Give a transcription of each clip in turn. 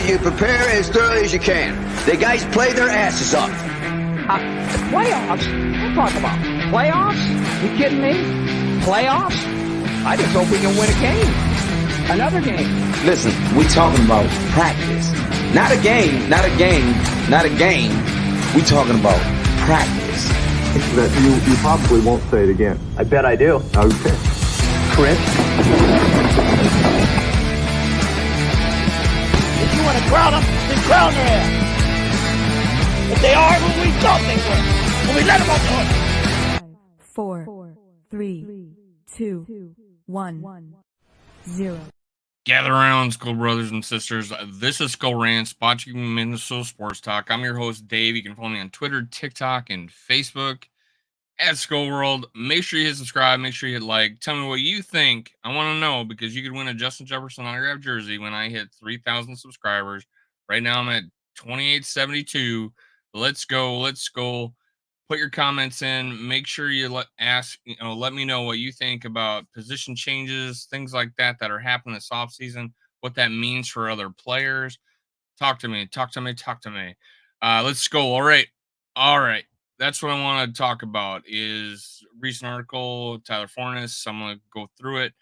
you prepare as thoroughly as you can. The guys play their asses off. Playoffs? Don't talk about playoffs? You kidding me? Playoffs? I just hope we can win a game. Another game. Listen, we talking about practice. Not a game, not a game, not a game. We talking about practice. That you probably won't say it again. I bet I do. Okay. Chris? If you want to crown them, then crown their ass. If they are who we thought they were, when we let them off the hook. 5, 4, 3, 2, 1, 0. Gather around, Skull Brothers and Sisters. This is Skull Rants, watching Minnesota Sports Talk. I'm your host, Dave. You can follow me on Twitter, TikTok, and Facebook at Skull World. Make sure you hit subscribe. Make sure you hit like. Tell me what you think. I want to know, because you could win a Justin Jefferson autographed jersey when I hit 3,000 subscribers. Right now, I'm at 2872. Let's go. Let's go. Put your comments in. Make sure you let me know what you think about position changes, things like that are happening this offseason, what that means for other players. Talk to me. Let's go. All right. That's what I want to talk about is recent article, Tyler Fornes. I'm going to go through it.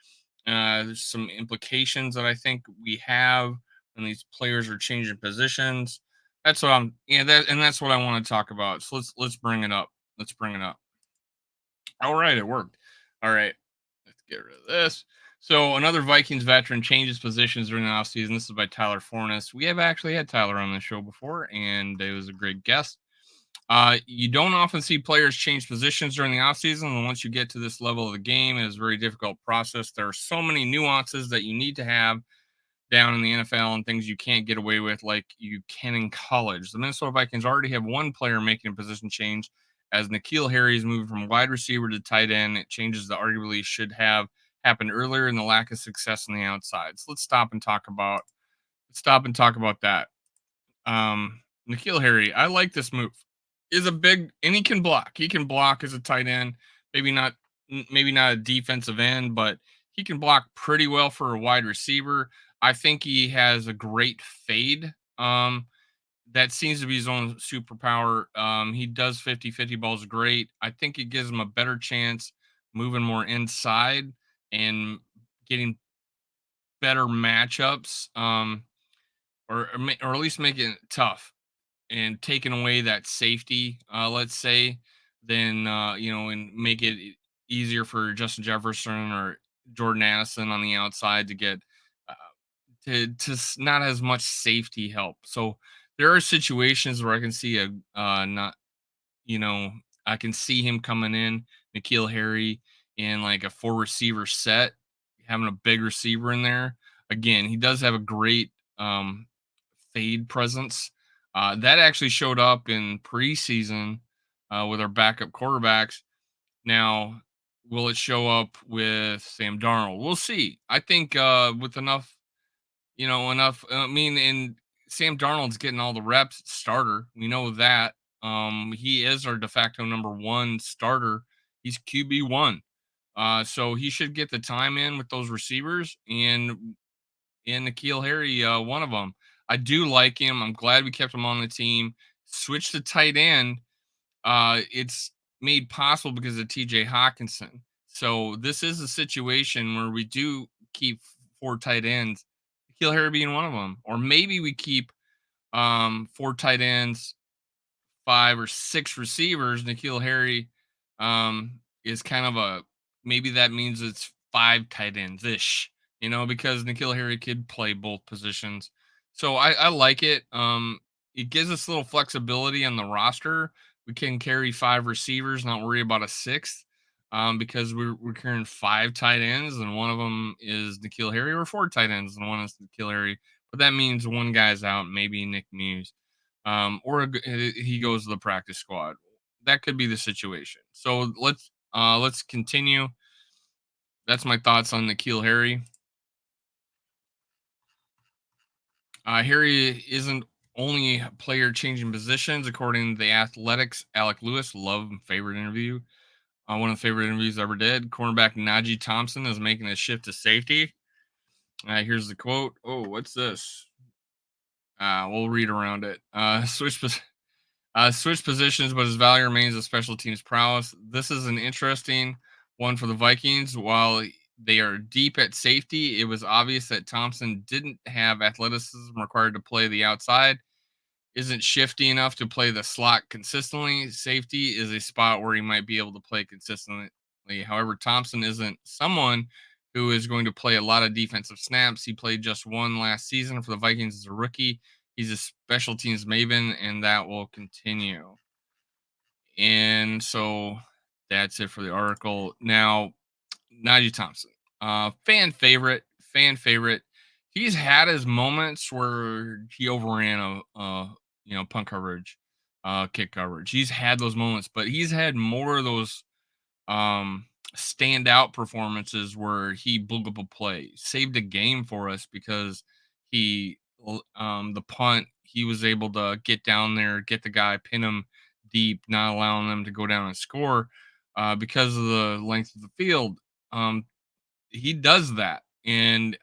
There's some implications that I think we have when these players are changing positions. That's what that's what I want to talk about. So let's bring it up. All right, it worked. All right, let's get rid of this. So another Vikings veteran changes positions during the offseason. This is by Tyler Fornes. We have actually had Tyler on the show before, and it was a great guest. You don't often see players change positions during the offseason, and once you get to this level of the game, it is a very difficult process. There are so many nuances that you need to have down in the NFL and things you can't get away with like you can in college. The Minnesota Vikings already have one player making a position change as N'Keal Harry is moving from wide receiver to tight end. It changes that arguably should have happened earlier in the lack of success on the outside. So let's stop and talk about that. N'Keal Harry, I like this move. Is a big, and he can block. He can block as a tight end. Maybe not a defensive end, but he can block pretty well for a wide receiver. I think he has a great fade. That seems to be his own superpower. He does 50-50 balls great. I think it gives him a better chance moving more inside and getting better matchups, or at least making it tough and taking away that safety, let's say, then, and make it easier for Justin Jefferson or Jordan Addison on the outside to get to not as much safety help. So there are situations where I can see I can see him coming in, N'Keal Harry, in like a 4 receiver set, having a big receiver in there. Again, he does have a great fade presence. That actually showed up in preseason with our backup quarterbacks. Now, will it show up with Sam Darnold? We'll see. I think with enough. And Sam Darnold's getting all the reps starter. We know that. He is our de facto number 1 starter. He's QB1. So he should get the time in with those receivers, and N'Keal Harry, one of them. I do like him. I'm glad we kept him on the team. Switch to tight end. It's made possible because of TJ Hawkinson. So this is a situation where we do keep 4 tight ends. N'Keal Harry being one of them, or maybe we keep 4 tight ends, 5 or 6 receivers. N'Keal Harry is kind of maybe that means it's 5 tight ends ish, because N'Keal Harry could play both positions. So I like it. It gives us a little flexibility on the roster. We can carry 5 receivers, not worry about a 6th. Because we're carrying 5 tight ends, and one of them is N'Keal Harry, or 4 tight ends, and one is N'Keal Harry. But that means one guy's out, maybe Nick Muse, or he goes to the practice squad. That could be the situation. So let's continue. That's my thoughts on N'Keal Harry. Harry isn't only a player changing positions, according to the Athletics. Alec Lewis, favorite interview. One of the favorite interviews I ever did. Cornerback Najee Thompson is making a shift to safety. Here's the quote. Oh, what's this? We'll read around it. Switch positions, but his value remains a special teams prowess. This is an interesting one for the Vikings. While they are deep at safety, it was obvious that Thompson didn't have athleticism required to play the outside, isn't shifty enough to play the slot consistently. Safety is a spot where he might be able to play consistently. However, Thompson isn't someone who is going to play a lot of defensive snaps. He played just one last season for the Vikings as a rookie. He's a special teams maven, and that will continue. And so that's it for the article. Now, Najee Thompson, fan favorite. He's had his moments where he overran a punt coverage, kick coverage. He's had those moments, but he's had more of those standout performances where he blew up a play, saved a game for us because he the punt, he was able to get down there, get the guy, pin him deep, not allowing them to go down and score because of the length of the field. He does that, and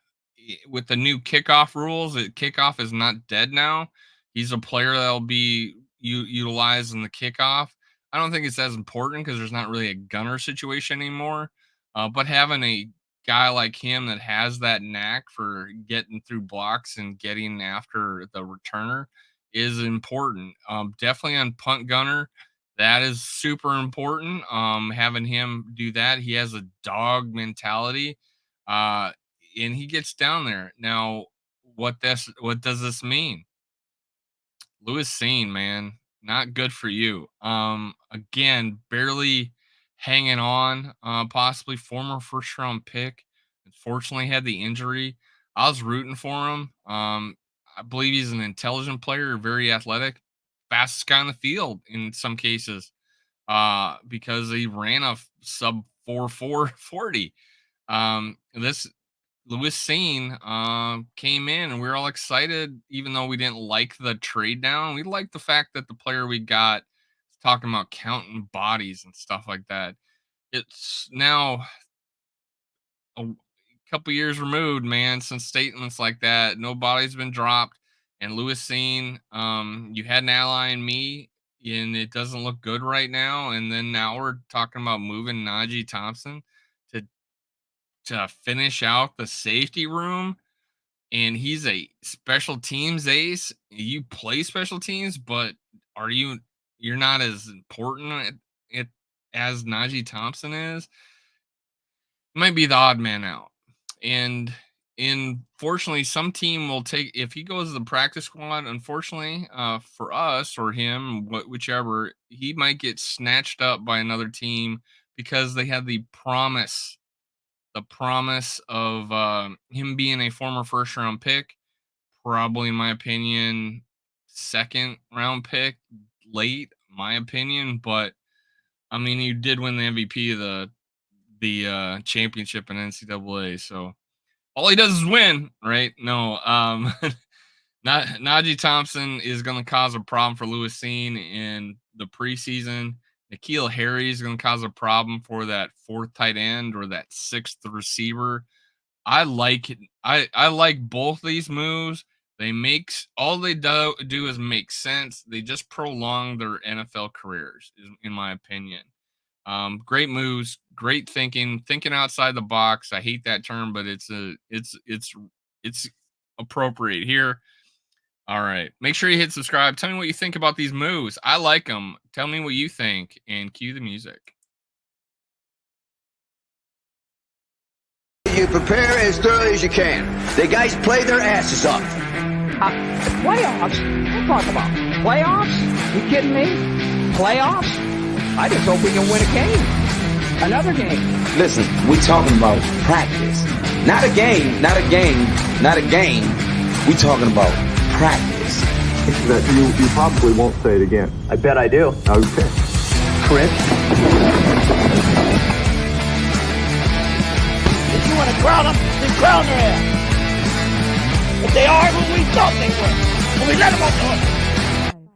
with the new kickoff rules, kickoff is not dead now. He's a player that'll be utilized in the kickoff. I don't think it's as important because there's not really a gunner situation anymore. But having a guy like him that has that knack for getting through blocks and getting after the returner is important. Definitely on punt gunner, that is super important. Having him do that, he has a dog mentality, and he gets down there. Now, what does this mean? Lewis Seen, man, not good for you. Again, barely hanging on. Possibly former first round pick. Unfortunately, had the injury. I was rooting for him. I believe he's an intelligent player, very athletic, fastest guy on the field in some cases. Because he ran a sub 4.40. This Lewis Seen came in, and we were all excited, even though we didn't like the trade down. We liked the fact that the player we got is talking about counting bodies and stuff like that. It's now a couple years removed, man, since statements like that. No body's been dropped. And Lewis Seen, you had an ally in me, and it doesn't look good right now. And then now we're talking about moving Najee Thompson to finish out the safety room, and he's a special teams ace. You play special teams, but you're not as important as Najee Thompson is. Might be the odd man out. And unfortunately, some team will take, if he goes to the practice squad, unfortunately, for us or him, whichever, he might get snatched up by another team because they have the promise of him being a former first round pick, probably in my opinion, second round pick, late, my opinion. But I mean, he did win the MVP of the championship in NCAA. So all he does is win, right? No, Najee Thompson is going to cause a problem for Lewis Seen in the preseason. N'Keal Harry is going to cause a problem for that fourth tight end or that sixth receiver. I like it. I like both these moves. All they do is make sense. They just prolong their NFL careers, in my opinion. Great moves, great thinking outside the box. I hate that term, but it's appropriate here. All right. Make sure you hit subscribe. Tell me what you think about these moves. I like them. Tell me what you think, and cue the music. You prepare as thoroughly as you can. The guys play their asses off. Playoffs? Don't talk about playoffs. You kidding me? Playoffs? I just hope we can win a game. Another game. Listen, we talking about practice. Not a game. We talking about practice. That you probably won't say it again. I bet I do. Okay. Chris? If you want to crown them, then crown their ass. But they are who we thought they were. And we let them off the hook.